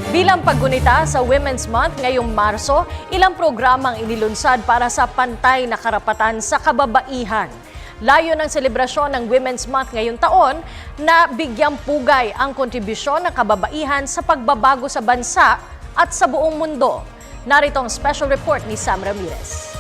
Bilang paggunita sa Women's Month ngayong Marso, ilang programang inilunsad para sa pantay na karapatan sa kababaihan. Layo ng selebrasyon ng Women's Month ngayong taon na bigyang pugay ang kontribusyon ng kababaihan sa pagbabago sa bansa at sa buong mundo. Narito ang special report ni Sam Ramirez.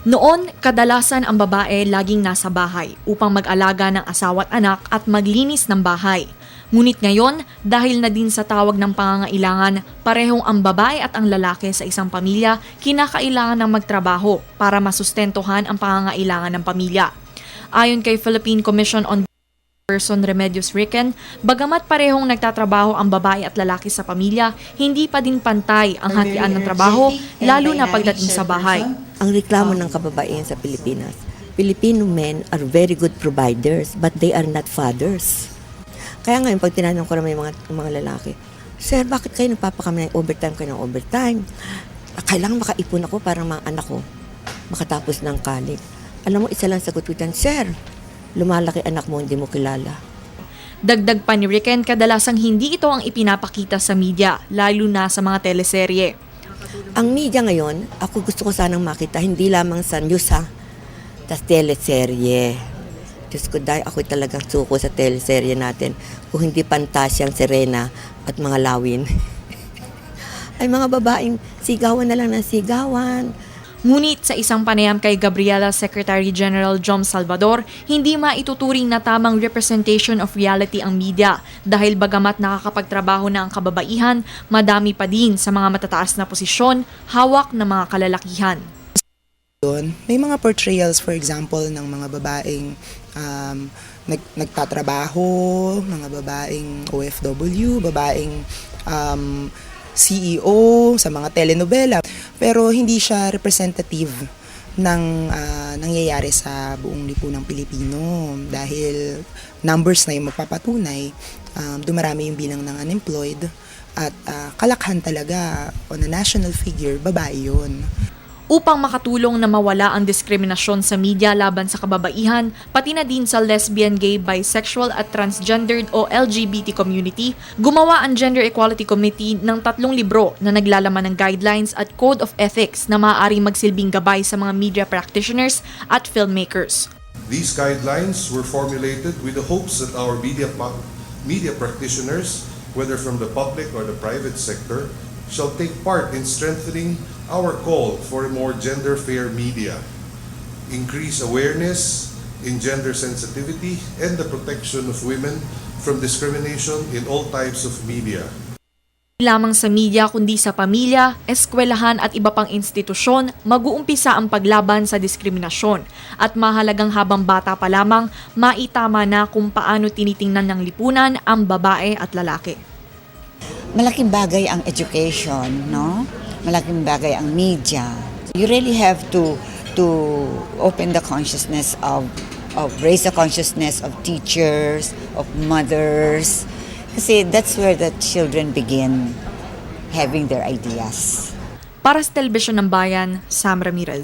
Noon, kadalasan ang babae laging nasa bahay upang mag-alaga ng asawa at anak at maglinis ng bahay. Ngunit ngayon, dahil na din sa tawag ng pangangailangan, parehong ang babae at ang lalaki sa isang pamilya kinakailangan ng magtrabaho para masustentuhan ang pangangailangan ng pamilya. Ayon kay Philippine Commission on Person Remedios Ricken, bagamat parehong nagtatrabaho ang babae at lalaki sa pamilya, hindi pa din pantay ang hatian ng trabaho, lalo na pagdating sa bahay. Ang reklamo ng kababaihan sa Pilipinas, Filipino men are very good providers but they are not fathers. Kaya ngayon, pag tinanong ko naman yung mga lalaki, Sir, bakit kayo nagpapakami ng overtime kayo ng overtime? Kailangan makaipon ako para mga anak ko makatapos ng college. Alam mo, isa lang sagot ko dyan, Sir, lumalaki anak mo, hindi mo kilala. Dagdag pa ni Ricken, kadalasang hindi ito ang ipinapakita sa media, lalo na sa mga teleserye. Ang media ngayon, ako gusto ko sanang makita, hindi lamang sa news ha, tas teleserye. Diyos ko, dahil ako talagang suko sa teleserye natin. Kung hindi pantasyang Serena at mga lawin. Ay mga babaeng sigawan na lang ng sigawan. Ngunit sa isang panayam kay Gabriela Secretary General Jom Salvador, hindi maituturing na tamang representation of reality ang media dahil bagamat nakakapagtrabaho na ang kababaihan, madami pa din sa mga matataas na posisyon, hawak ng mga kalalakihan. May mga portrayals, for example, ng mga babaeng nagtatrabaho, mga babaeng OFW, babaeng CEO sa mga telenovela. Pero hindi siya representative ng nangyayari sa buong lipunang Pilipino dahil numbers na yung magpapatunay, dumarami yung bilang ng unemployed at kalakhan talaga on a national figure, babae yun. Upang makatulong na mawala ang diskriminasyon sa media laban sa kababaihan, pati na din sa lesbian, gay, bisexual at transgendered o LGBT community, gumawa ang Gender Equality Committee ng 3 libro na naglalaman ng guidelines at code of ethics na maaaring magsilbing gabay sa mga media practitioners at filmmakers. These guidelines were formulated with the hopes that our media practitioners, whether from the public or the private sector, shall take part in strengthening our call for a more gender-fair media, increase awareness in gender sensitivity, and the protection of women from discrimination in all types of media. Hindi lamang sa media kundi sa pamilya, eskwelahan at iba pang institusyon, mag-uumpisa ang paglaban sa diskriminasyon at mahalagang habang bata pa lamang, maitama na kung paano tinitingnan ng lipunan ang babae at lalaki. Malaking bagay ang education, no? Malaking bagay ang media. You really have to open the consciousness raise the consciousness of teachers, of mothers. Kasi that's where the children begin having their ideas. Para sa Telebisyon ng Bayan, Sam Ramirez.